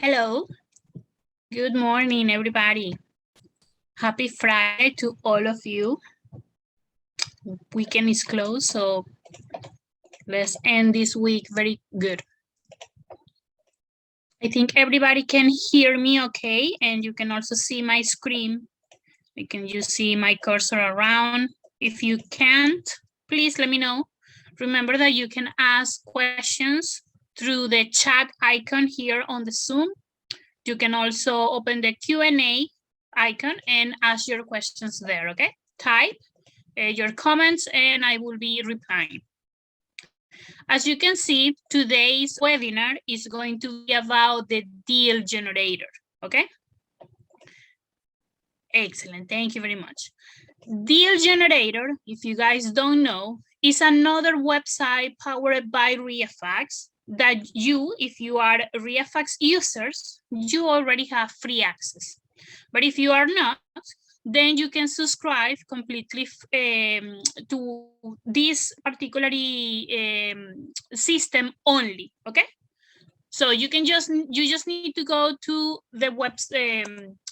Hello. Good morning, everybody. Happy Friday to all of you. Weekend is closed, so let's end this week very good. I think everybody can hear me okay, and you can also see my screen. You can just see my cursor around. If you can't, please let me know. Remember that you can ask questions through the chat icon here on the Zoom. You can also open the Q&A icon and ask your questions there, okay? Type your comments and I will be replying. As you can see, today's webinar is going to be about the deal generator, okay? Excellent, thank you very much. Deal generator, if you guys don't know, is another website powered by ReaFax that you, if you are ReaFax users, you already have free access. But if you are not, then you can subscribe completely to this particularly system only, okay? So you just need to go to the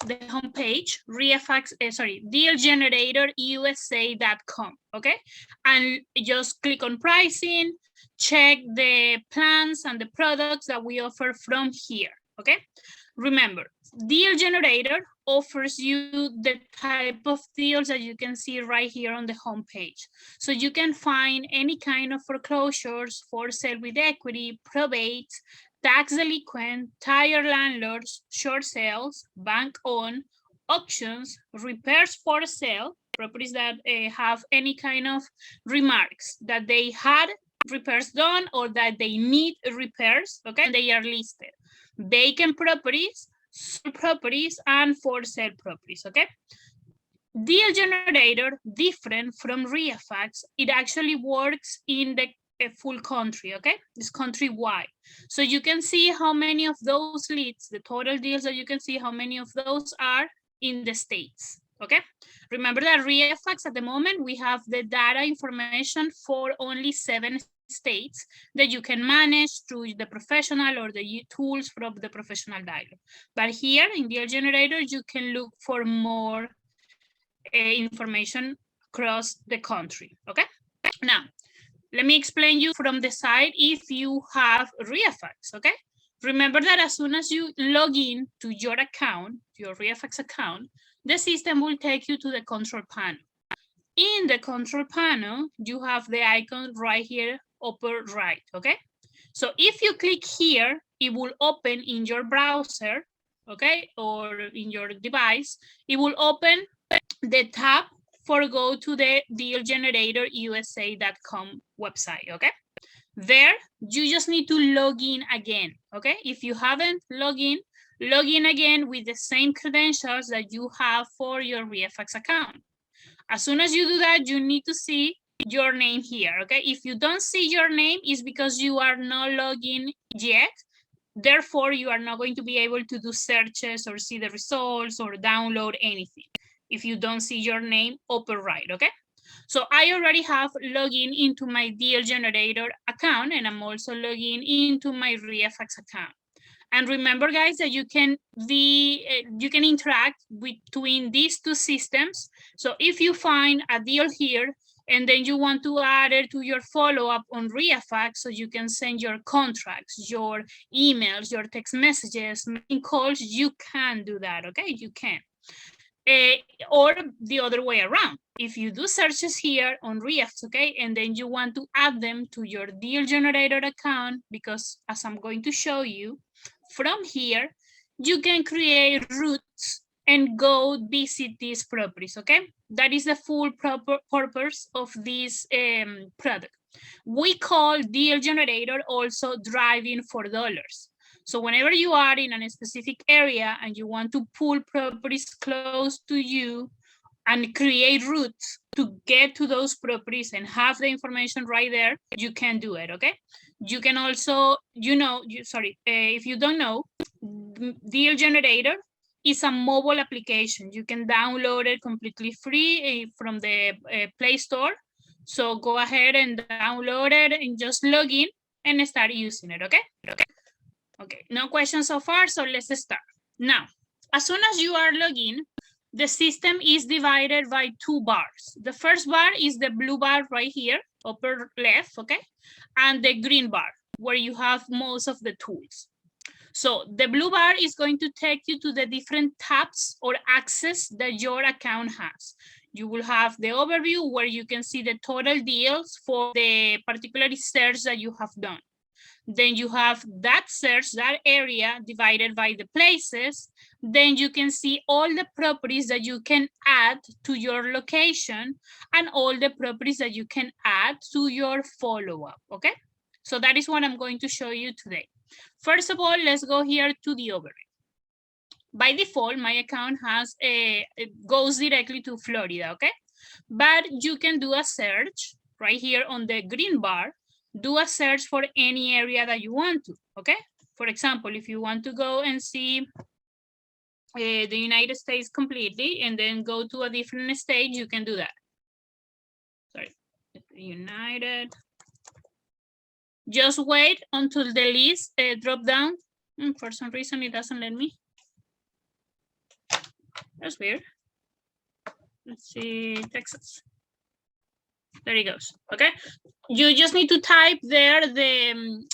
the homepage, dealgeneratorusa.com, okay? And just click on pricing, check the plans and the products that we offer from here, okay? Remember, Deal Generator offers you the type of deals that you can see right here on the homepage. So you can find any kind of foreclosures, for sale with equity, probate, tax delinquent, tire landlords, short sales, bank-owned, auctions, repairs for sale, properties that have any kind of remarks that they had repairs done or that they need repairs, okay, and they are listed. Vacant properties, sold properties, and for sale properties, okay? Deal Generator, different from ReaFax, it actually works in the full country, okay? It's countrywide. So you can see how many of those leads, the total deals that you can see, how many of those are in the States, okay? Remember that ReaFax at the moment, we have the data information for only 7 states that you can manage through the professional or the tools from the professional dialer. But here in Deal Generator, you can look for more information across the country, okay? Now, let me explain you from the side if you have ReaFax, okay? Remember that as soon as you log in to your account, your ReaFax account, the system will take you to the control panel. In the control panel, you have the icon right here, upper right, okay? So if you click here, it will open in your browser, okay, or in your device, it will open the tab for go to the dealgeneratorusa.com website, okay? There, you just need to log in again, okay? If you haven't logged in, log in again with the same credentials that you have for your ReaFax account. As soon as you do that, you need to see your name here, okay? If you don't see your name, it's because you are not logged in yet. Therefore, you are not going to be able to do searches or see the results or download anything if you don't see your name upper right, okay? So I already have logged in into my Deal Generator account, and I'm also logging into my ReaFax account. And remember, guys, that you can interact between these two systems. So if you find a deal here, and then you want to add it to your follow-up on ReaFax, so you can send your contracts, your emails, your text messages, making calls, you can do that, okay? You can. Or the other way around. If you do searches here on ReaFax, okay, and then you want to add them to your Deal Generator account, because as I'm going to show you, from here, you can create routes and go visit these properties, okay? That is the full purpose of this product. We call Deal Generator also driving for dollars. So whenever you are in a specific area and you want to pull properties close to you and create routes to get to those properties and have the information right there, you can do it, okay? You can also, if you don't know, Deal Generator is a mobile application. You can download it completely free from the Play Store. So go ahead and download it and just log in and start using it, okay? Okay, no questions so far, so let's start. Now, as soon as you are logged in, the system is divided by two bars. The first bar is the blue bar right here, upper left, okay? And the green bar, where you have most of the tools. So the blue bar is going to take you to the different tabs or access that your account has. You will have the overview where you can see the total deals for the particular search that you have done. Then you have that search, that area divided by the places. Then you can see all the properties that you can add to your location and all the properties that you can add to your follow-up, okay? So that is what I'm going to show you today. First of all, let's go here to the overview. By default, my account has it goes directly to Florida, okay? But you can do a search right here on the green bar. Do a search for any area that you want to, okay? For example, if you want to go and see the United States completely and then go to a different state, you can do that. Sorry, United. Just wait until the list drop down. For some reason, it doesn't let me. That's weird. Let's see, Texas. There it goes, okay? You just need to type there the,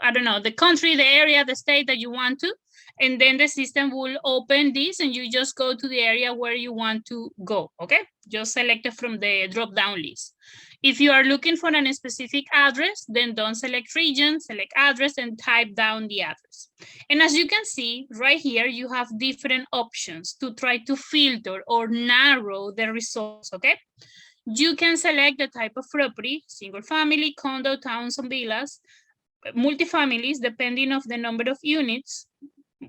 I don't know, the country, the area, the state that you want to, and then the system will open this and you just go to the area where you want to go, okay? Just select it from the drop-down list. If you are looking for a specific address, then don't select region, select address and type down the address. And as you can see right here, you have different options to try to filter or narrow the results, okay? You can select the type of property, single family, condo, towns, and villas, multifamilies, depending on the number of units,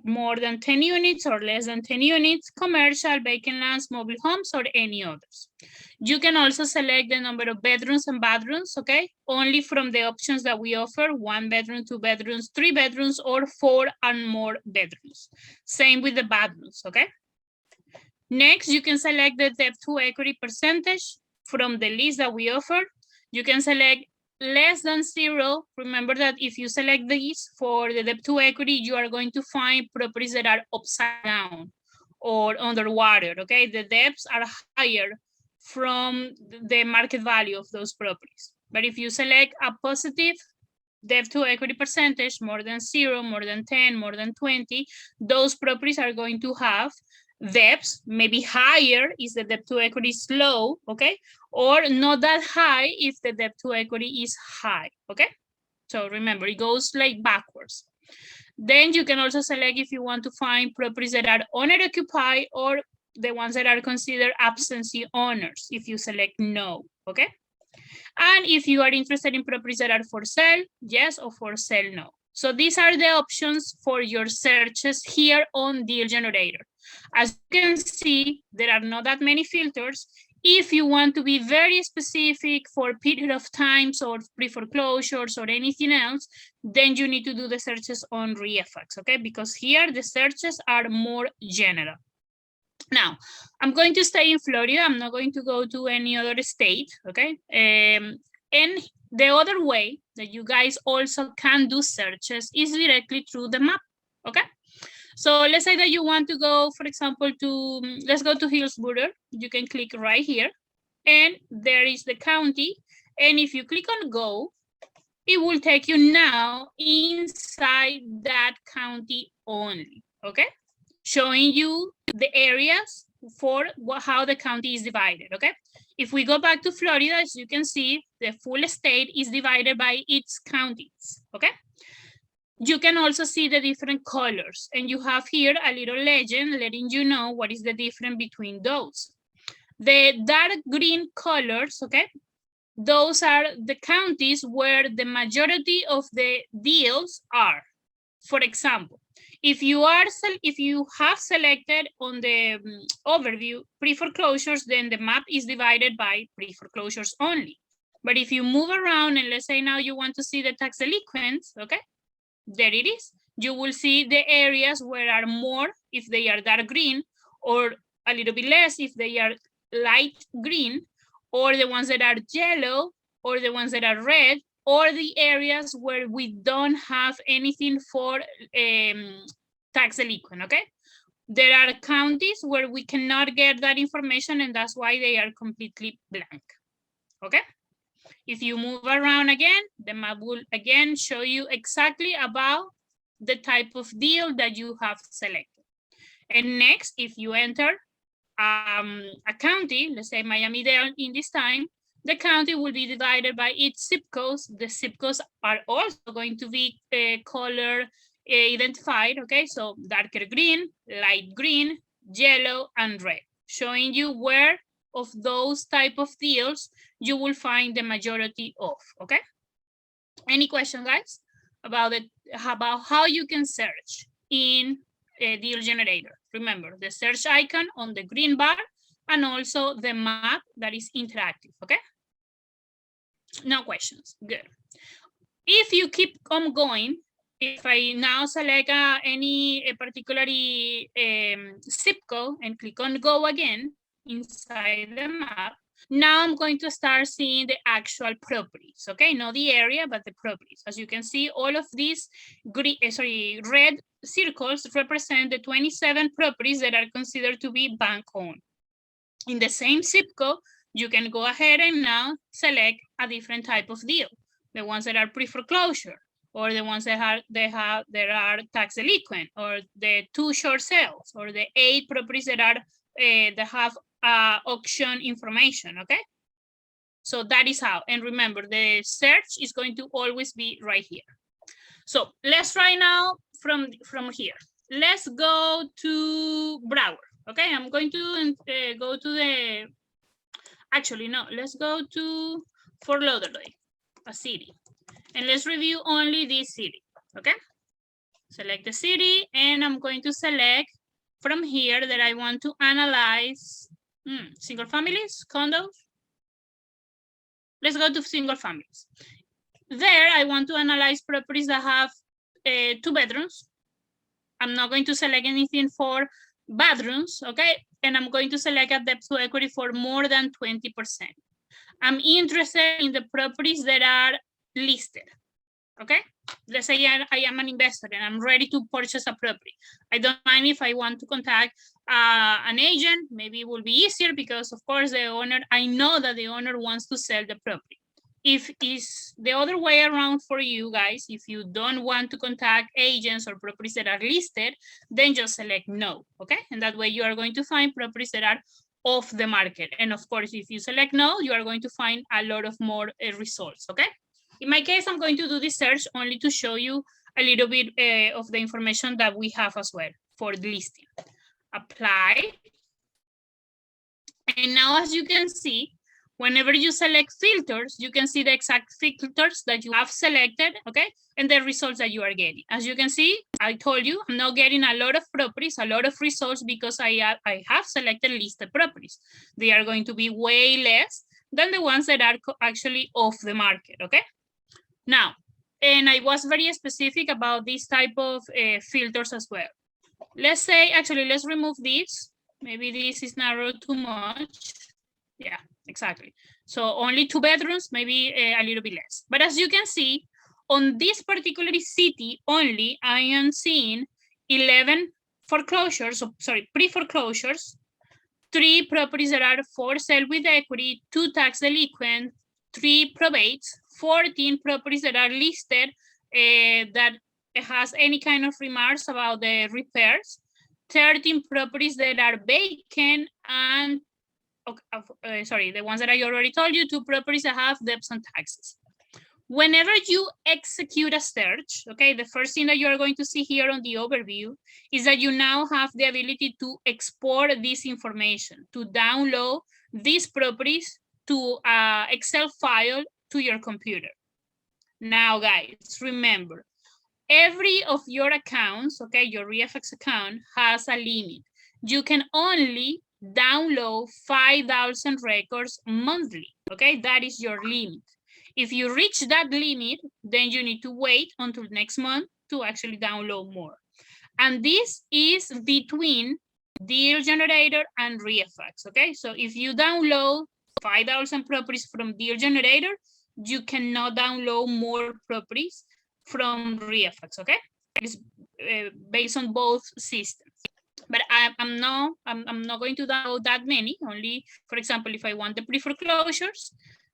more than 10 units or less than 10 units, commercial, vacant lands, mobile homes, or any others. You can also select the number of bedrooms and bathrooms, okay? Only from the options that we offer, 1 bedroom, 2 bedrooms, 3 bedrooms, or 4 and more bedrooms. Same with the bathrooms, okay? Next, you can select the debt to equity percentage from the list that we offer. You can select less than 0. Remember that if you select these for the debt to equity, you are going to find properties that are upside down or underwater, okay? The debts are higher from the market value of those properties. But if you select a positive debt to equity percentage, more than 0, more than 10, more than 20, those properties are going to have debts, maybe higher if the debt to equity is low, okay? Or not that high if the debt to equity is high, okay? So remember, it goes like backwards. Then you can also select if you want to find properties that are owner-occupied or the ones that are considered absentee owners if you select no, okay? And if you are interested in properties that are for sale, yes, or for sale, no. So these are the options for your searches here on Deal Generator. As you can see, there are not that many filters. If you want to be very specific for period of times or pre-foreclosures or anything else, then you need to do the searches on REFX, okay? Because here the searches are more general. Now, I'm going to stay in Florida. I'm not going to go to any other state, okay? And the other way that you guys also can do searches is directly through the map, okay? So let's say that you want to go, for example, to, let's go to Hillsborough. You can click right here and there is the county. And if you click on go, it will take you now inside that county only, okay? Showing you the areas for how the county is divided, okay? If we go back to Florida, as you can see, the full state is divided by its counties, okay? You can also see the different colors, and you have here a little legend letting you know what is the difference between those. The dark green colors, okay? Those are the counties where the majority of the deals are. For example, if you have selected on the overview pre-foreclosures, then the map is divided by pre-foreclosures only. But if you move around and let's say now you want to see the tax delinquents, okay, there it is. You will see the areas where are more if they are dark green, or a little bit less if they are light green, or the ones that are yellow, or the ones that are red, or the areas where we don't have anything for tax delinquent, okay? There are counties where we cannot get that information, and that's why they are completely blank, okay? If you move around again, the map will again show you exactly about the type of deal that you have selected. And next, if you enter a county, let's say Miami-Dade in this time, the county will be divided by its zip codes. The zip codes are also going to be color identified, okay? So darker green, light green, yellow, and red, showing you where of those type of deals you will find the majority of, okay? Any question, guys, about it, about how you can search in a deal generator? Remember the search icon on the green bar and also the map that is interactive, okay? No questions, good. If you keep on going, if I now select any particular zip code and click on go again inside the map, now I'm going to start seeing the actual properties, okay? Not the area, but the properties. As you can see, all of these red circles represent the 27 properties that are considered to be bank-owned. In the same zip code, you can go ahead and now select a different type of deal. The ones that are pre-foreclosure, or the ones that are tax delinquent, or the 2 short sales, or the 8 properties that are that have auction information, okay? So that is how, and remember, the search is going to always be right here. So let's try now from here. Let's go to Broward, okay? I'm going to go to the, actually, no, let's go to Fort Lauderdale, a city. And let's review only this city, okay? Select the city, and I'm going to select from here that I want to analyze single families, condos. Let's go to single families. There, I want to analyze properties that have 2 bedrooms. I'm not going to select anything for bedrooms, okay? And I'm going to select a debt to equity for more than 20%. I'm interested in the properties that are listed, okay? Let's say I am an investor and I'm ready to purchase a property. I don't mind if I want to contact an agent. Maybe it will be easier because, of course, the owner, I know that the owner wants to sell the property. If it's the other way around for you guys, if you don't want to contact agents or properties that are listed, then just select no, okay? And that way you are going to find properties that are off the market. And of course, if you select no, you are going to find a lot of more results, okay? In my case, I'm going to do this search only to show you a little bit of the information that we have as well for the listing. Apply. And now, as you can see, whenever you select filters, you can see the exact filters that you have selected, okay? And the results that you are getting. As you can see, I told you, I'm not getting a lot of properties, a lot of results because I have selected listed properties. They are going to be way less than the ones that are actually off the market, okay? Now, and I was very specific about this type of filters as well. Let's say, actually, let's remove this. Maybe this is narrowed too much. Yeah, exactly. So only 2 bedrooms, maybe a little bit less. But as you can see, on this particular city only, I am seeing 11 foreclosures, pre-foreclosures, 3 properties that are for sale with equity, 2 tax delinquent, 3 probates, 14 properties that are listed that has any kind of remarks about the repairs, 13 properties that are vacant, and the ones that I already told you, 2 properties that have debts and taxes. Whenever you execute a search, okay, the first thing that you are going to see here on the overview is that you now have the ability to export this information, to download these properties to an Excel file to your computer. Now, guys, remember, every of your accounts, okay, your REFX account has a limit. You can only download 5,000 records monthly, okay? That is your limit. If you reach that limit, then you need to wait until next month to actually download more. And this is between Deal Generator and REFX, okay? So if you download 5,000 properties from Deal Generator, you cannot download more properties from REFX, okay? It's based on both systems. But I'm not going to download that many, only, for example, if I want the pre-foreclosures,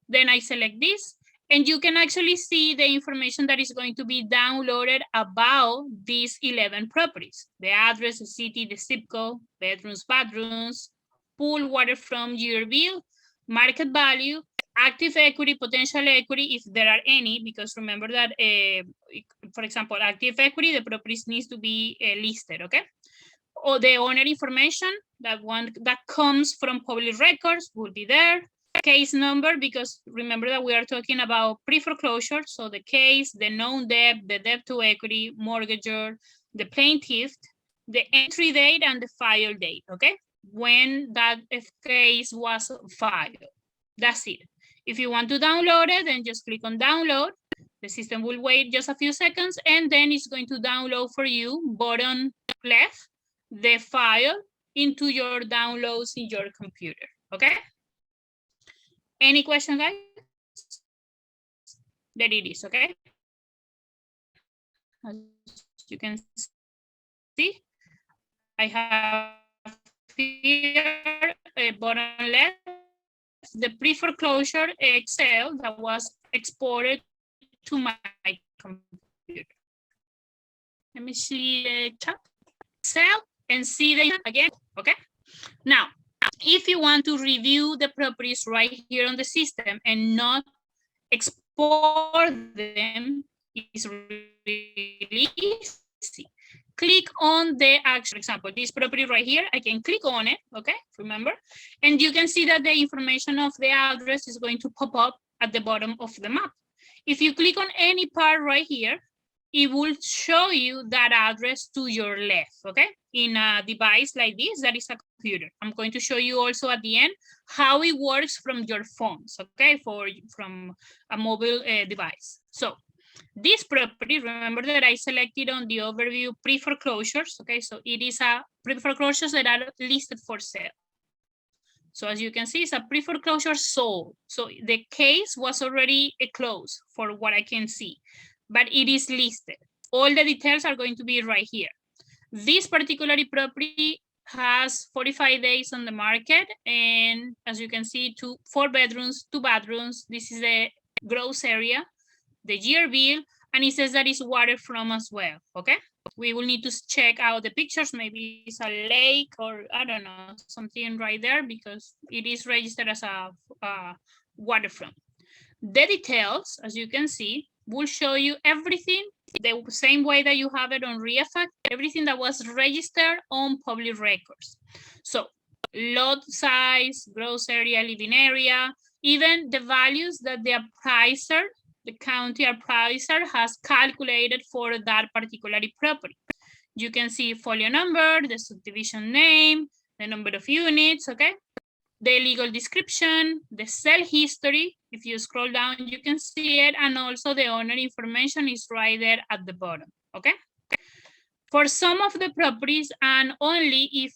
then I select this, and you can actually see the information that is going to be downloaded about these 11 properties: the address, the city, the zip code, bedrooms, bathrooms, pool, water from year bill, market value, active equity, potential equity, if there are any, because remember that, for example, active equity, the properties needs to be listed, okay? Or the owner information, that one that comes from public records will be there. Case number, because remember that we are talking about pre-foreclosure, so the case, the known debt, the debt to equity, mortgagor, the plaintiff, the entry date, and the file date, okay? When that case was filed. That's it. If you want to download it, then just click on download. The system will wait just a few seconds, and then it's going to download for you, bottom left, the file into your downloads in your computer, okay? Any question, guys? There it is, okay? As you can see, I have here a bottom left, the pre-foreclosure Excel that was exported to my computer. Let me see the chat. Excel and see the again, okay? Now, if you want to review the properties right here on the system and not export them, it's really easy. Click on the actual example, this property right here, I can click on it, okay, remember? And you can see that the information of the address is going to pop up at the bottom of the map. If you click on any part right here, it will show you that address to your left, okay? In a device like this, that is a computer. I'm going to show you also at the end how it works from your phones, okay? From a mobile device. So this property, remember that I selected on the overview pre-foreclosures, okay? So it is a pre-foreclosures that are listed for sale. So as you can see, it's a pre-foreclosure sold. So the case was already closed for what I can see, but it is listed. All the details are going to be right here. This particular property has 45 days on the market, and as you can see, 4 bedrooms, 2 bathrooms. This is the gross area, the year bill, and it says that it's water from as well, okay? We will need to check out the pictures. Maybe it's a lake or I don't know, something right there, because it is registered as a waterfront. The details, as you can see, will show you everything the same way that you have it on REFX, everything that was registered on public records. So lot size, gross area, living area, even the values that the appraiser, the county appraiser has calculated for that particular property. You can see folio number, the subdivision name, the number of units, okay? The legal description, the sale history. If you scroll down, you can see it, and also the owner information is right there at the bottom, okay? For some of the properties, and only if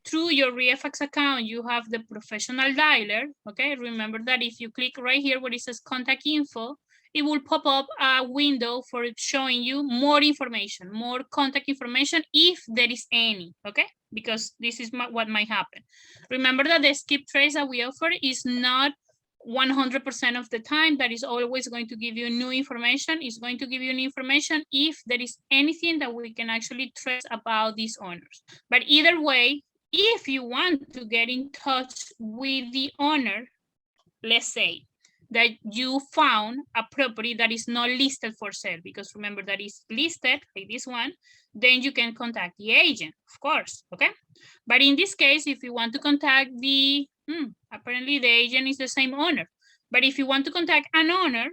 through your REFX account you have the professional dialer, okay? Remember that if you click right here where it says contact info, it will pop up a window for showing you more information, more contact information, if there is any, okay? Because this is what might happen. Remember that the skip trace that we offer is not 100% of the time that is always going to give you new information. It's going to give you new information if there is anything that we can actually trace about these owners. But either way, if you want to get in touch with the owner, let's say that you found a property that is not listed for sale, because remember that is listed like this one, then you can contact the agent, of course, okay? But in this case, if you want to contact the, apparently the agent is the same owner, but if you want to contact an owner,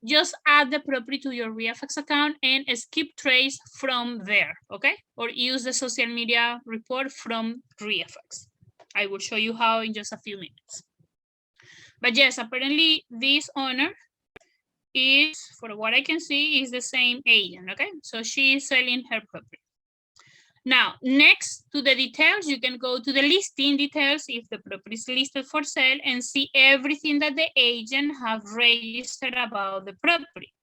just add the property to your REFX account and skip trace from there, okay? Or use the social media report from REFX. I will show you how in just a few minutes. But yes, apparently this owner is, for what I can see, is the same agent, okay? So she is selling her property. Now, next to the details, you can go to the listing details if the property is listed for sale and see everything that the agent have registered about the property.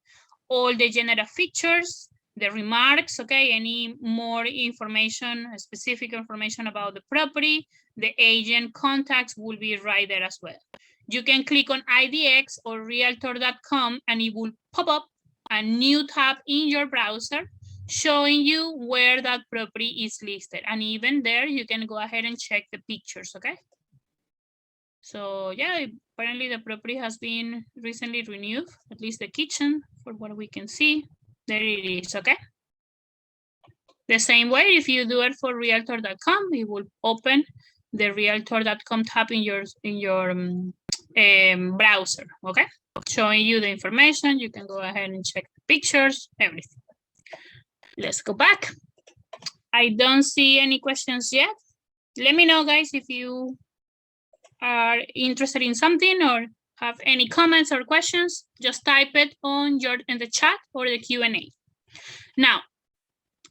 All the general features, the remarks, okay, any more information, specific information about the property, the agent contacts will be right there as well. You can click on IDX or realtor.com and it will pop up a new tab in your browser showing you where that property is listed. And even there, you can go ahead and check the pictures, okay? So yeah, apparently the property has been recently renewed, at least the kitchen, for what we can see. There it is, okay? The same way, if you do it for realtor.com, it will open the realtor.com tab in your browser, okay? Showing you the information. You can go ahead and check the pictures, everything. Let's go back. I don't see any questions yet. Let me know, guys, if you are interested in something or have any comments or questions. Just type it in the chat or the Q&A. Now,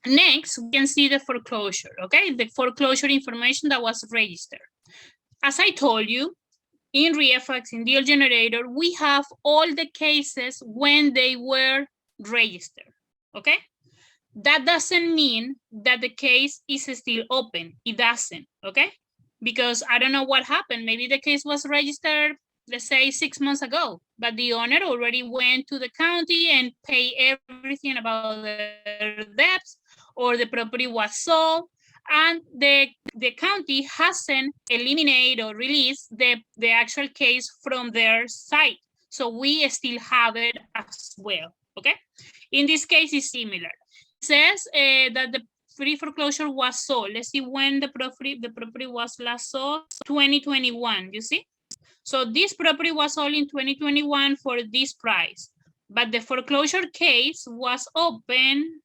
next, we can see the foreclosure, okay? The foreclosure information that was registered. As I told you, in REFAX, in Deal Generator, we have all the cases when they were registered, okay? That doesn't mean that the case is still open. It doesn't, okay? Because I don't know what happened. Maybe the case was registered, let's say 6 months ago, but the owner already went to the county and paid everything about their debts, or the property was sold, and the county hasn't eliminated or released the actual case from their site. So we still have it as well, okay? In this case, it's similar. It says that the free foreclosure was sold. Let's see when the property was last sold, 2021, you see? So this property was sold in 2021 for this price, but the foreclosure case was open.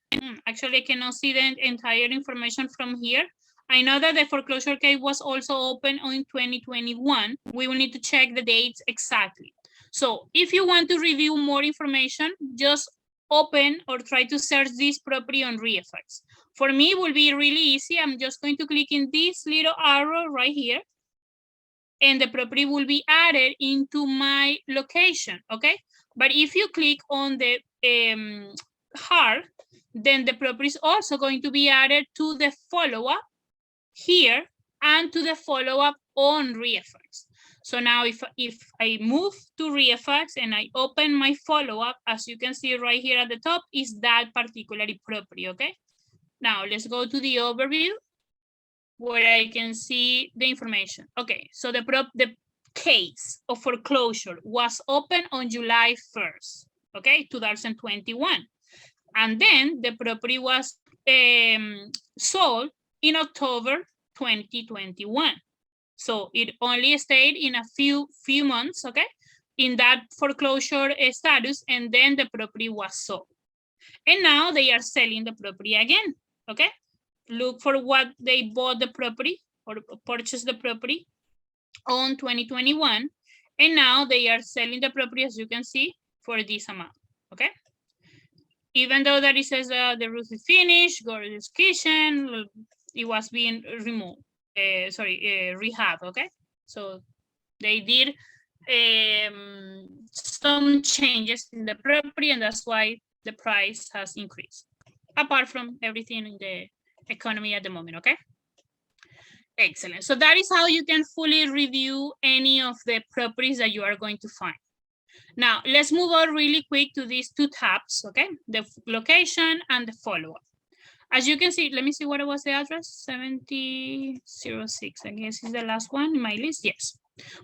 Actually, I cannot see the entire information from here. I know that the foreclosure case was also open in 2021. We will need to check the dates exactly. So if you want to review more information, just open or try to search this property on REFAX. For me, it will be really easy. I'm just going to click in this little arrow right here, and the property will be added into my location, okay? But if you click on the heart, then the property is also going to be added to the follow-up here and to the follow-up on REFAX. So now if I move to REFAX and I open my follow-up, as you can see right here at the top, is that particular property, okay? Now let's go to the overview where I can see the information. Okay, so the case of foreclosure was open on July 1st, okay, 2021. And then the property was sold in October 2021. So it only stayed in a few months, okay, in that foreclosure status, and then the property was sold. And now they are selling the property again, okay? Look for what they bought the property or purchased the property on 2021. And now they are selling the property, as you can see, for this amount, okay? Even though that it says the roof is finished, gorgeous kitchen, it was being removed, rehab, okay? So they did some changes in the property, and that's why the price has increased, apart from everything in the economy at the moment, okay? Excellent. So that is how you can fully review any of the properties that you are going to find. Now, let's move on really quick to these two tabs, okay? The location and the follow-up. As you can see, let me see what was the address, 7006, I guess is the last one in my list, yes.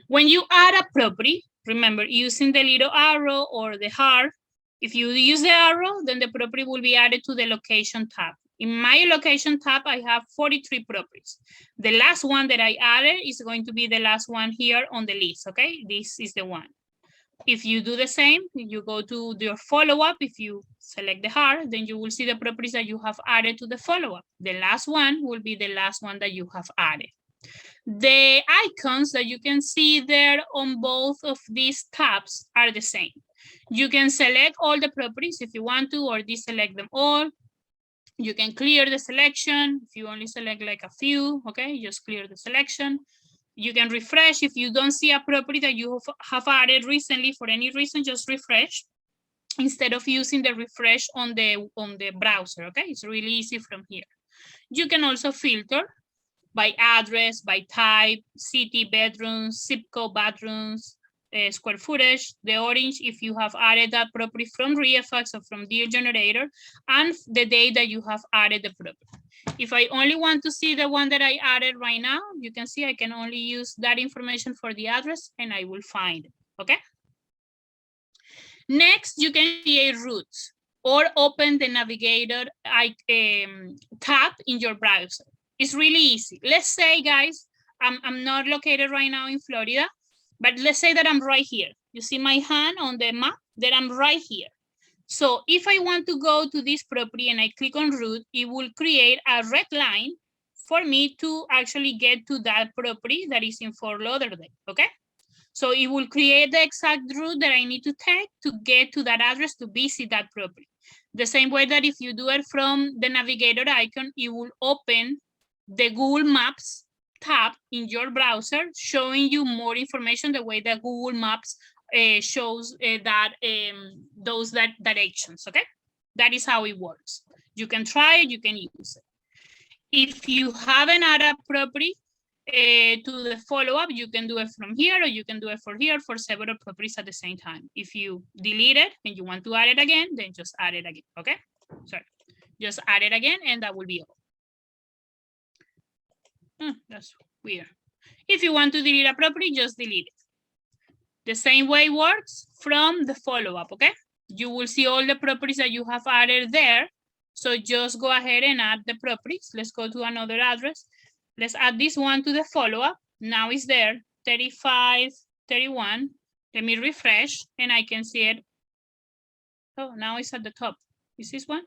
When you add a property, remember using the little arrow or the heart, if you use the arrow, then the property will be added to the location tab. In my location tab, I have 43 properties. The last one that I added is going to be the last one here on the list, okay? This is the one. If you do the same, you go to your follow-up, if you select the heart, then you will see the properties that you have added to the follow-up. The last one will be the last one that you have added. The icons that you can see there on both of these tabs are the same. You can select all the properties if you want to, or deselect them all. You can clear the selection. If you only select like a few, okay, just clear the selection. You can refresh. If you don't see a property that you have added recently for any reason, just refresh instead of using the refresh on the browser, okay? It's really easy from here. You can also filter by address, by type, city, bedrooms, zip code, bedrooms, square footage, the orange if you have added that property from ReFX or from Deal Generator, and the day that you have added the property. If I only want to see the one that I added right now, you can see I can only use that information for the address and I will find it, okay? Next, you can create routes or open the navigator tab in your browser. It's really easy. Let's say, guys, I'm not located right now in Florida, but let's say that I'm right here. You see my hand on the map, that I'm right here. So if I want to go to this property and I click on route, it will create a red line for me to actually get to that property that is in Fort Lauderdale, okay? So it will create the exact route that I need to take to get to that address to visit that property. The same way that if you do it from the navigator icon, it will open the Google Maps tab in your browser, showing you more information the way that Google Maps shows those directions, okay? That is how it works. You can try it, you can use it. If you haven't added a property to the follow-up, you can do it from here or you can do it for here for several properties at the same time. If you delete it and you want to add it again, then just add it again, okay? Sorry, just add it again and that will be all. That's weird. If you want to delete a property, just delete it. The same way works from the follow-up, okay? You will see all the properties that you have added there. So just go ahead and add the properties. Let's go to another address. Let's add this one to the follow-up. Now it's there, 35, 31. Let me refresh and I can see it. Oh, now it's at the top. Is this one?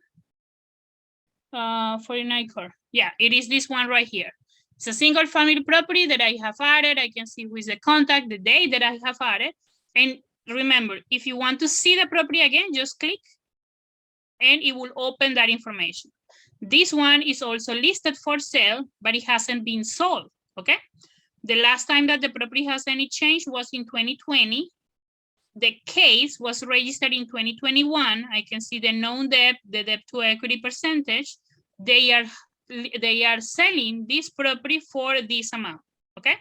49 core. Yeah, it is this one right here. It's a single family property that I have added. I can see who is the contact, the day that I have added. And remember, if you want to see the property again, just click and it will open that information. This one is also listed for sale, but it hasn't been sold, okay? The last time that the property has any change was in 2020. The case was registered in 2021. I can see the known debt, the debt to equity percentage. They are selling this property for this amount, okay?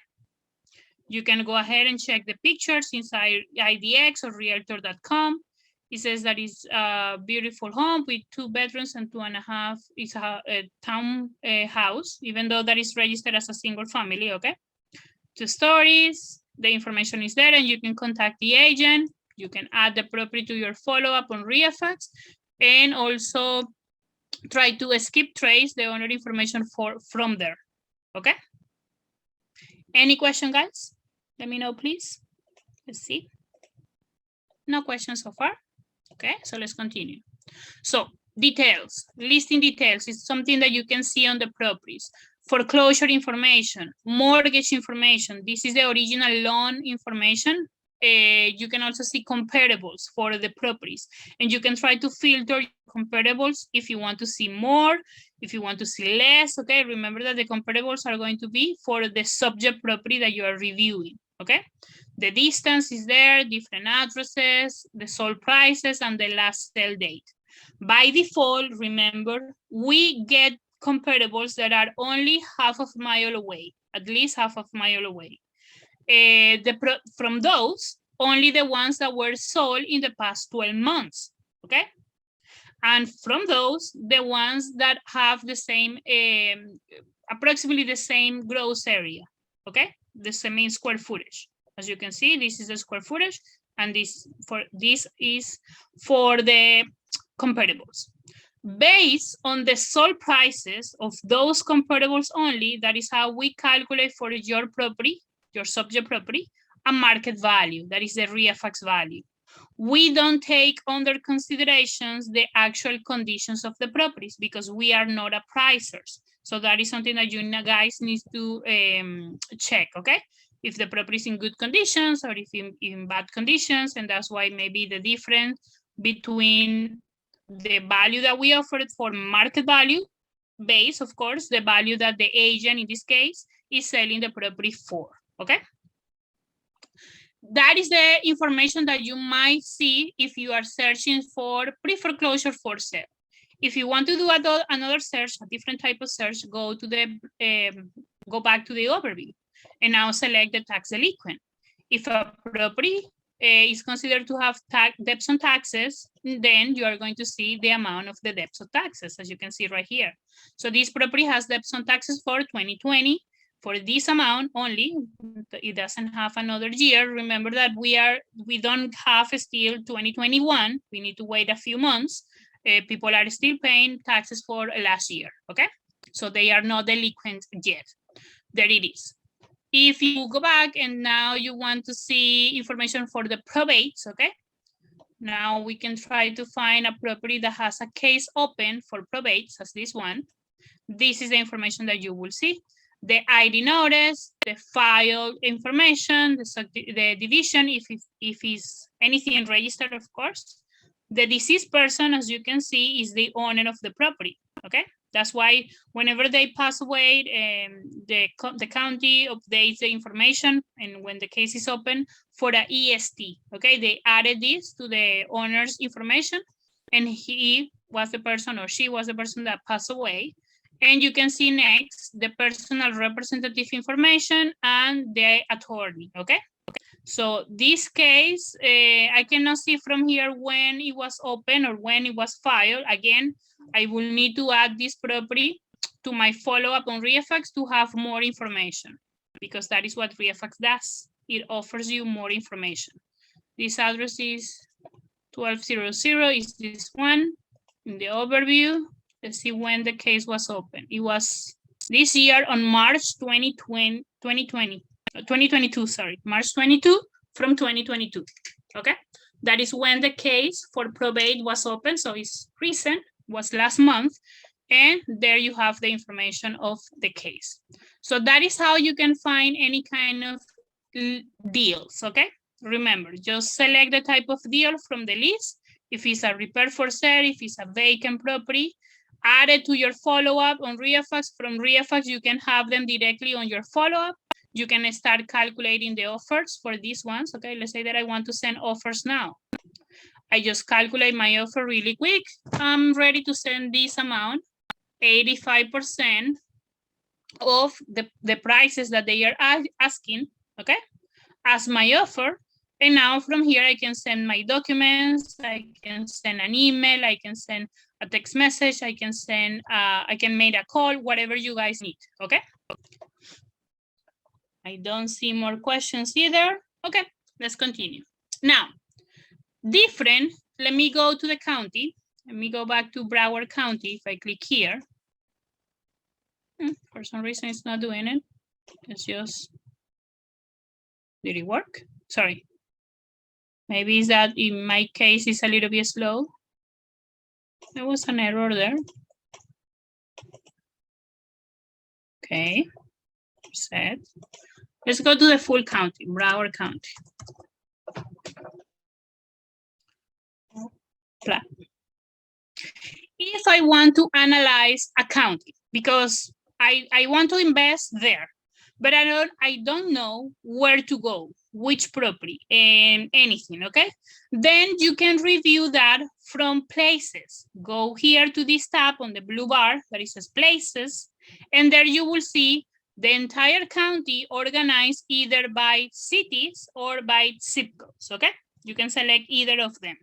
You can go ahead and check the pictures inside IDX or realtor.com. It says that it's a beautiful home with 2 bedrooms and 2.5. It's a town house, even though that is registered as a single family, okay? 2 stories, the information is there and you can contact the agent. You can add the property to your follow-up on ReFX and also try to skip trace the owner information from there, okay? Any question, guys? Let me know, please. Let's see. No questions so far. Okay, so let's continue. So details, listing details is something that you can see on the properties. Foreclosure information, mortgage information. This is the original loan information. You can also see comparables for the properties. And you can try to filter comparables if you want to see more, if you want to see less, okay? Remember that the comparables are going to be for the subject property that you are reviewing, okay? The distance is there, different addresses, the sold prices, and the last sale date. By default, remember, we get comparables that are only half of a mile away, at least half of a mile away. From those, only the ones that were sold in the past 12 months, okay? And from those, the ones that have the same, approximately the same gross area, okay? The same square footage. As you can see, this is the square footage, and this is for the comparables. Based on the sold prices of those comparables only, that is how we calculate for your property, your subject property, a market value, that is the ReFX value. We don't take under considerations the actual conditions of the properties because we are not appraisers. So that is something that you guys need to check, okay? If the property is in good conditions or if in bad conditions, and that's why maybe the difference between the value that we offered for market value, base, of course, the value that the agent, in this case, is selling the property for, okay? That is the information that you might see if you are searching for pre-foreclosure for sale. If you want to do another search, a different type of search, go back to the overview and now select the tax delinquent. If a property is considered to have debts on taxes, then you are going to see the amount of the debts on taxes, as you can see right here. So this property has debts on taxes for 2020. For this amount only, it doesn't have another year. Remember that we don't have still 2021. We need to wait a few months. People are still paying taxes for last year, okay? So they are not delinquent yet. There it is. If you go back and now you want to see information for the probates, okay? Now we can try to find a property that has a case open for probates, as this one. This is the information that you will see. The ID notice, the file information, the division, if it's anything registered, of course. The deceased person, as you can see, is the owner of the property, okay? That's why whenever they pass away, the county updates the information, and when the case is open for the EST, okay? They added this to the owner's information, and he was the person or she was the person that passed away. And you can see next the personal representative information and the attorney, okay? So this case, I cannot see from here when it was open or when it was filed. Again, I will need to add this property to my follow-up on REFX to have more information, because that is what REFX does. It offers you more information. This address is 1200, is this one in the overview. Let's see when the case was open. It was this year on March 2022, sorry, March 22 from 2022, okay? That is when the case for probate was open, so it's recent, was last month, and there you have the information of the case. So that is how you can find any kind of deals, okay? Remember, just select the type of deal from the list. If it's a repair for sale, if it's a vacant property, add it to your follow-up on REFX. From REFX, you can have them directly on your follow-up. You can start calculating the offers for these ones. Okay, let's say that I want to send offers now. I just calculate my offer really quick. I'm ready to send this amount, 85% of the prices that they are asking, okay, as my offer. And now from here, I can send my documents, I can send an email, I can send a text message, I can send, I can make a call, whatever you guys need, okay? I don't see more questions either. Okay, let's continue. Now, different, let me go to the county. Let me go back to Broward County. If I click here, for some reason it's not doing it. It's just, did it work? Sorry. Maybe it's that in my case it's a little bit slow. There was an error there. Okay, set. Let's go to the full county, Broward County. If I want to analyze a county, because I want to invest there, but I don't know where to go, which property, and anything, okay? Then you can review that from places. Go here to this tab on the blue bar that it says places, and there you will see the entire county organized either by cities or by zip codes, okay? You can select either of them.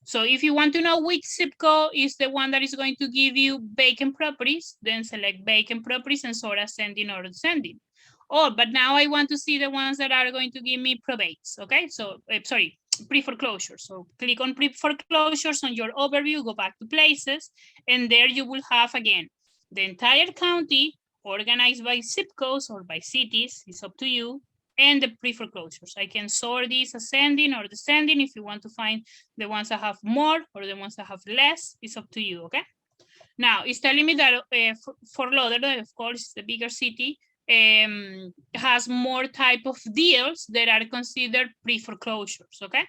So if you want to know which zip code is the one that is going to give you vacant properties, then select vacant properties and sort ascending or descending. Oh, but now I want to see the ones that are going to give me probates, okay? So, sorry, pre-foreclosure. So click on pre-foreclosures on your overview, go back to places, and there you will have, again, the entire county organized by zip codes or by cities, it's up to you, and the pre-foreclosures. I can sort these ascending or descending if you want to find the ones that have more or the ones that have less, it's up to you, okay? Now, it's telling me that Fort Lauderdale, of course, the bigger city, has more type of deals that are considered pre-foreclosures, okay?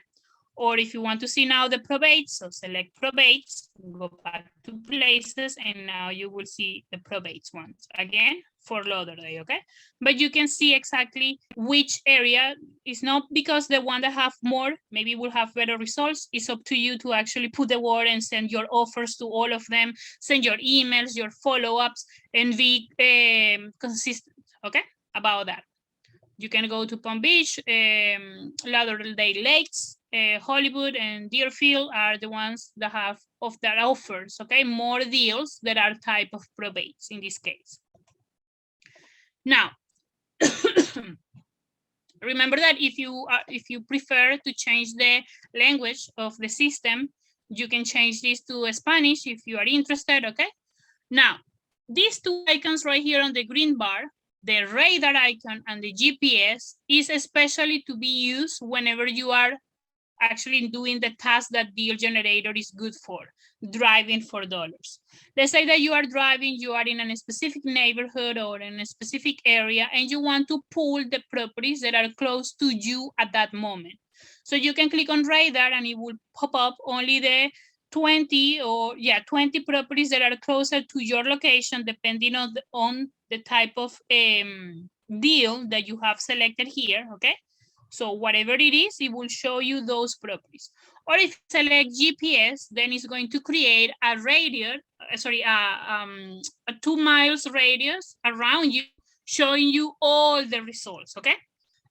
Or if you want to see now the probates, so select probates, go back to places, and now you will see the probates ones again for Lauderdale, okay? But you can see exactly which area. Is not because the one that have more maybe will have better results. It's up to you to actually put the word and send your offers to all of them, send your emails, your follow-ups, and be consistent, okay, about that. You can go to Palm Beach, Lauderdale Lakes, Hollywood, and Deerfield are the ones that have of that offers, okay? More deals that are type of probates in this case. Now, remember that if you prefer to change the language of the system, you can change this to Spanish if you are interested, okay? Now, these two icons right here on the green bar, the radar icon and the GPS, is especially to be used whenever you are actually doing the task that Deal Generator is good for, driving for dollars. Let's say that you are driving, you are in a specific neighborhood or in a specific area, and you want to pull the properties that are close to you at that moment. So you can click on radar and it will pop up only the 20 properties that are closer to your location, depending on the type of deal that you have selected here, okay? So whatever it is, it will show you those properties. Or if you select GPS, then it's going to create a radius, a 2 miles radius around you, showing you all the results, okay?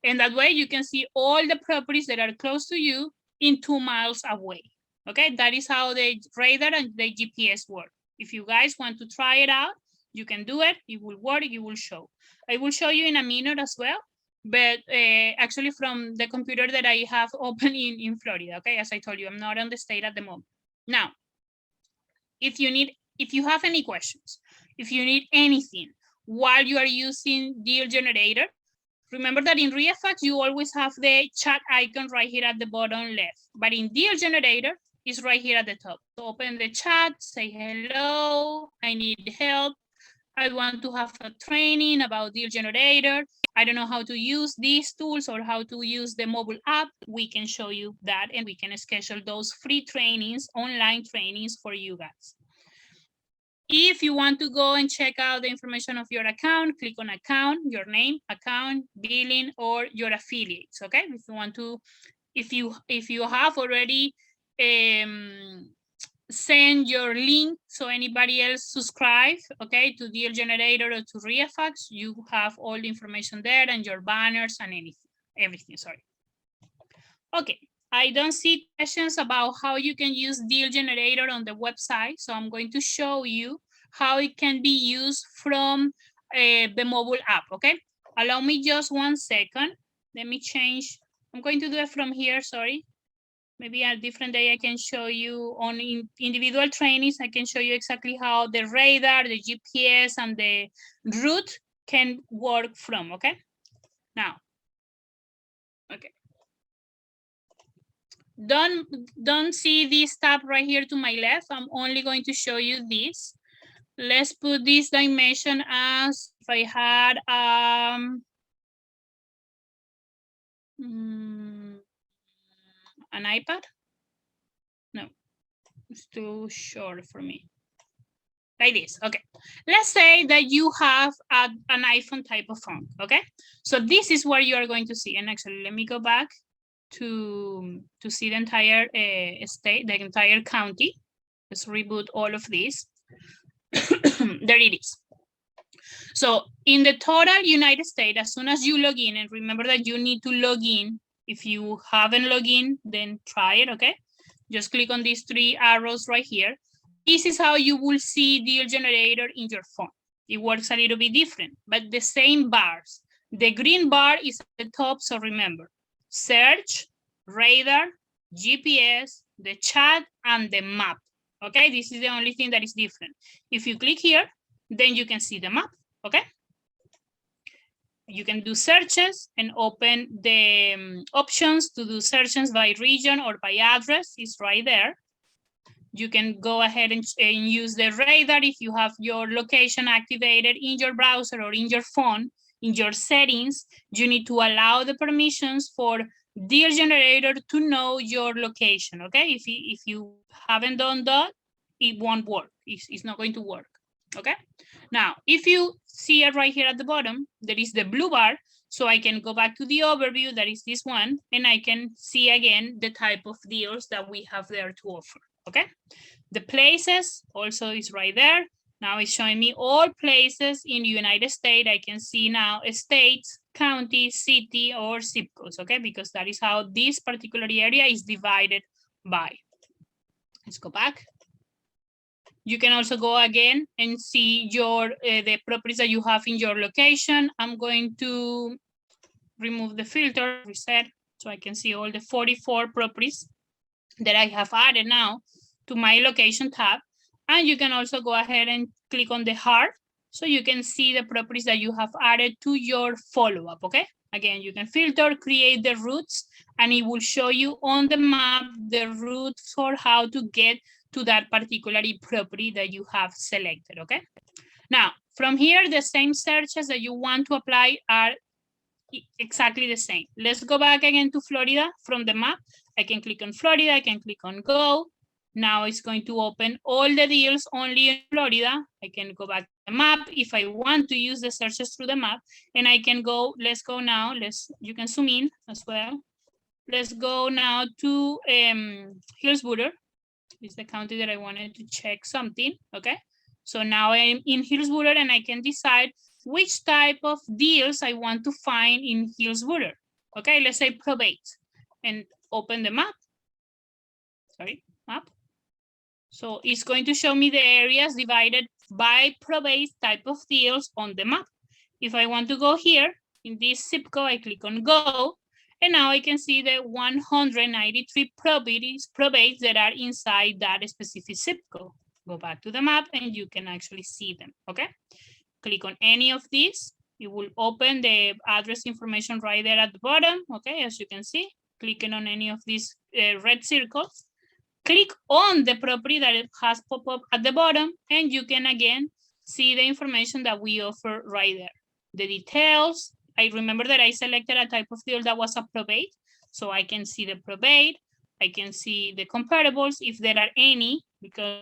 And that way you can see all the properties that are close to you in 2 miles away, okay? That is how the radar and the GPS work. If you guys want to try it out, you can do it, it will work, it will show. I will show you in a minute as well, but actually from the computer that I have open in Florida, okay? As I told you, I'm not on the state at the moment. Now, if you have any questions, if you need anything while you are using Deal Generator, remember that in ReaFax, you always have the chat icon right here at the bottom left, but in Deal Generator, it's right here at the top. So open the chat, say hello, I need help, I want to have a training about Deal Generator, I don't know how to use these tools or how to use the mobile app. We can show you that and we can schedule those free trainings, online trainings for you guys. If you want to go and check out the information of your account, click on account, your name, account, billing, or your affiliates, okay? If you want to, if you have already send your link so anybody else subscribe, okay, to Deal Generator or to ReaFax, you have all the information there and your banners and everything, sorry. Okay, I don't see questions about how you can use Deal Generator on the website, so I'm going to show you how it can be used from the mobile app, okay? Allow me just 1 second. Let me change. I'm going to do it from here, sorry. Maybe a different day I can show you on individual trainings. I can show you exactly how the radar, the GPS, and the route can work from, okay? Now, okay. Don't see this tab right here to my left. I'm only going to show you this. Let's put this dimension as if I had an iPad. No, it's too short for me. Like this, okay. Let's say that you have an iPhone type of phone, okay? So this is what you are going to see. And actually, let me go back to see the entire state, the entire county. Let's reboot all of this. There it is. So in the total United States, as soon as you log in, and remember that you need to log in. If you haven't logged in, then try it, okay? Just click on these 3 arrows right here. This is how you will see Deal Generator in your phone. It works a little bit different, but the same bars. The green bar is at the top, so remember, search, radar, GPS, the chat, and the map. Okay, this is the only thing that is different. If you click here, then you can see the map, okay? You can do searches and open the options to do searches by region or by address. It's right there. You can go ahead and use the radar if you have your location activated in your browser or in your phone. In your settings, you need to allow the permissions for deal generator to know your location, okay? If you haven't done that, it won't work. It's not going to work, okay? Now, if you see it right here at the bottom, there is the blue bar, so I can go back to the overview, that is this one, and I can see again the type of deals that we have there to offer, okay? The places also is right there. Now it's showing me all places in the United States. I can see now states, county, city, or zip codes, okay? Because that is how this particular area is divided by. Let's go back. You can also go again and see your the properties that you have in your location. I'm going to remove the filter, reset, so I can see all the 44 properties that I have added now to my location tab. And you can also go ahead and click on the heart so you can see the properties that you have added to your follow-up, okay? Again, you can filter, create the routes, and it will show you on the map the routes for how to get to that particular property that you have selected, okay? Now, from here, the same searches that you want to apply are exactly the same. Let's go back again to Florida from the map. I can click on Florida, I can click on go. Now it's going to open all the deals only in Florida. I can go back to the map if I want to use the searches through the map, and I can go, let's go now, you can zoom in as well. Let's go now to Hillsborough. It's the county that I wanted to check something, okay? So now I'm in Hillsborough and I can decide which type of deals I want to find in Hillsborough. Okay, let's say probate, and open the map. Sorry, map. So it's going to show me the areas divided by probate type of deals on the map. If I want to go here in this zip code, I click on go, and now I can see the 193 probates that are inside that specific zip code. Go back to the map and you can actually see them, okay? Click on any of these. It will open the address information right there at the bottom, okay? As you can see, clicking on any of these red circles. Click on the property that it has pop up at the bottom, and you can again see the information that we offer right there. The details, I remember that I selected a type of deal that was a probate, so I can see the probate, I can see the comparables if there are any, because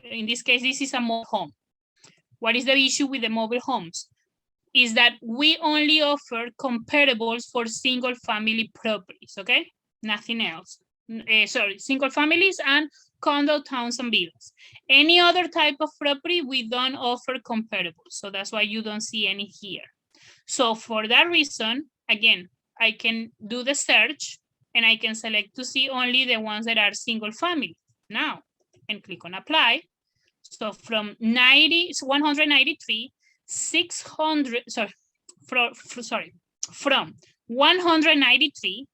in this case, this is a mobile home. What is the issue with the mobile homes? Is that we only offer comparables for single family properties, okay? Nothing else. Sorry, single families and condo, towns, and villas. Any other type of property, we don't offer comparables. So that's why you don't see any here. So for that reason, again, I can do the search and I can select to see only the ones that are single family now and click on apply. So from 193, 600, from 193,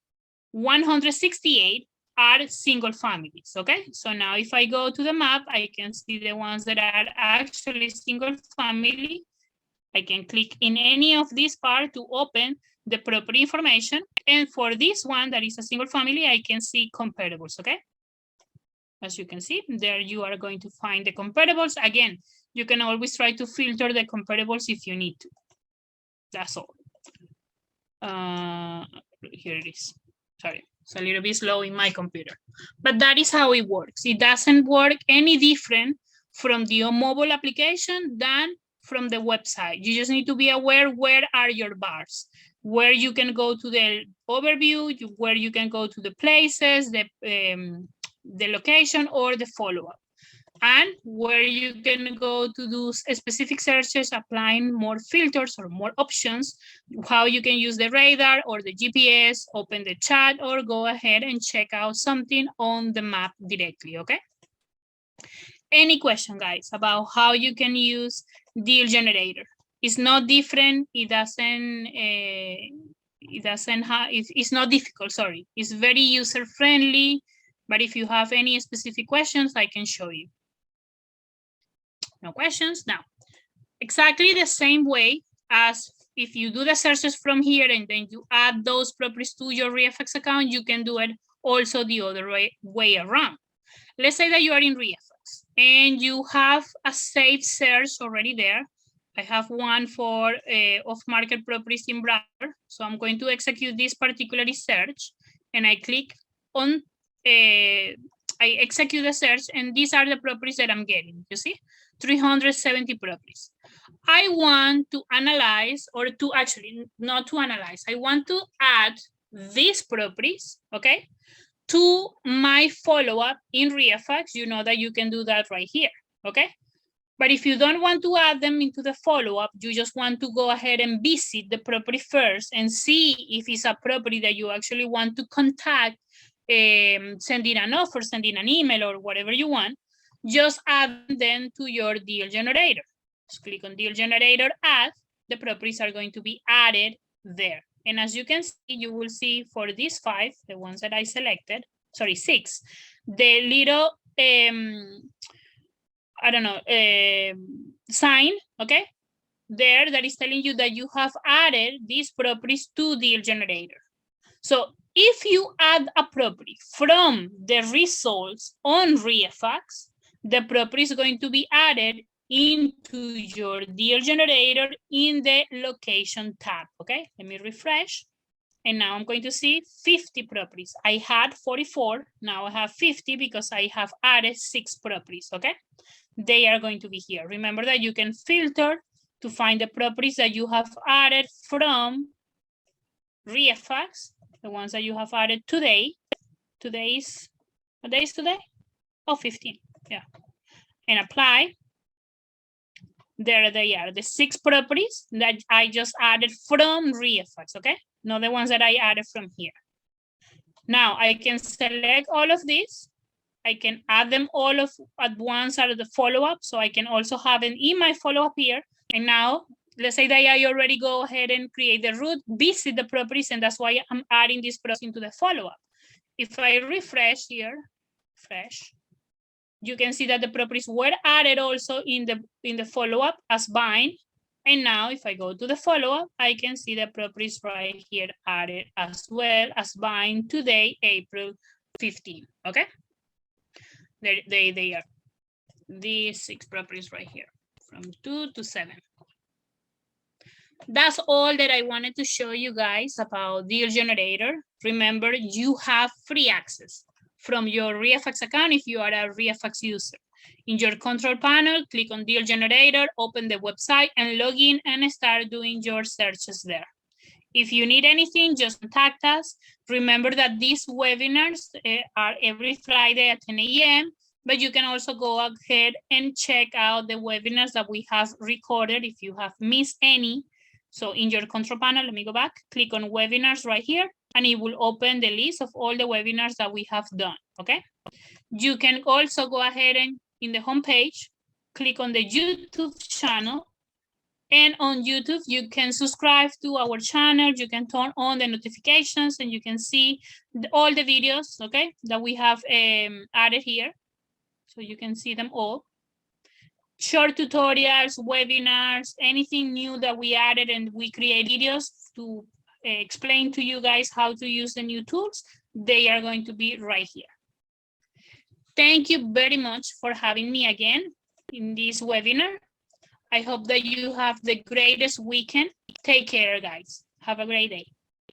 168 are single families, okay? So now if I go to the map, I can see the ones that are actually single family. I can click in any of these parts to open the property information. And for this one that is a single family, I can see comparables, okay? As you can see, there you are going to find the comparables. Again, you can always try to filter the comparables if you need to. That's all. Here it is. Sorry, it's a little bit slow in my computer. But that is how it works. It doesn't work any different from the mobile application than from the website. You just need to be aware where are your bars, where you can go to the overview, where you can go to the places, the location or the follow-up, and where you can go to do specific searches, applying more filters or more options, how you can use the radar or the GPS, open the chat, or go ahead and check out something on the map directly, okay? Any question, guys, about how you can use deal generator? It's not different, it's not difficult, sorry. It's very user-friendly, but if you have any specific questions, I can show you. No questions? Now, exactly the same way as if you do the searches from here and then you add those properties to your ReFX account, you can do it also the other way around. Let's say that you are in ReFX and you have a saved search already there. I have one for off-market properties in browser. So I'm going to execute this particular search. and I click on, I execute the search, and these are the properties that I'm getting, you see? 370 properties. I want to analyze, or to actually, not to analyze, I want to add these properties, okay, to my follow-up in REFAX. You know that you can do that right here, okay? But if you don't want to add them into the follow-up, you just want to go ahead and visit the property first and see if it's a property that you actually want to contact, sending an offer, sending an email, or whatever you want, just add them to your deal generator. Just click on deal generator, add, the properties are going to be added there. And as you can see, you will see for these 5, the ones that I selected, sorry, 6, the little, I don't know, sign, okay, there that is telling you that you have added these properties to deal generator. So if you add a property from the results on REFAX, the property is going to be added into your deal generator in the location tab, okay? Let me refresh. And now I'm going to see 50 properties. I had 44, now I have 50 because I have added 6 properties, okay? They are going to be here. Remember that you can filter to find the properties that you have added from REFAX, the ones that you have added today. Today's, what day is today? Oh, 15, yeah. And apply. There they are, the 6 properties that I just added from REFAX, okay? Not the ones that I added from here. Now I can select all of these. I can add them all at once out of the follow-up. So I can also have them in my follow-up here. And now, let's say that I already go ahead and create the route, visit the properties, and that's why I'm adding this process into the follow-up. If I refresh here, refresh, you can see that the properties were added also in the follow-up as bind. And now if I go to the follow-up, I can see the properties right here added as well as bind today, April 15, okay? They are these 6 properties right here from 2 to 7. That's all that I wanted to show you guys about deal generator. Remember, you have free access from your REFAX account if you are a REFAX user. In your control panel, click on deal generator, open the website and log in and start doing your searches there. If you need anything, just contact us. Remember that these webinars are every Friday at 10 a.m., but you can also go ahead and check out the webinars that we have recorded if you have missed any. So in your control panel, let me go back, click on webinars right here, and it will open the list of all the webinars that we have done, okay? You can also go ahead and in the homepage, click on the YouTube channel. And on YouTube, you can subscribe to our channel. You can turn on the notifications and you can see all the videos, okay, that we have added here. So you can see them all. Short tutorials, webinars, anything new that we added, and we create videos to explain to you guys how to use the new tools. They are going to be right here. Thank you very much for having me again in this webinar. I hope that you have the greatest weekend. Take care, guys. Have a great day.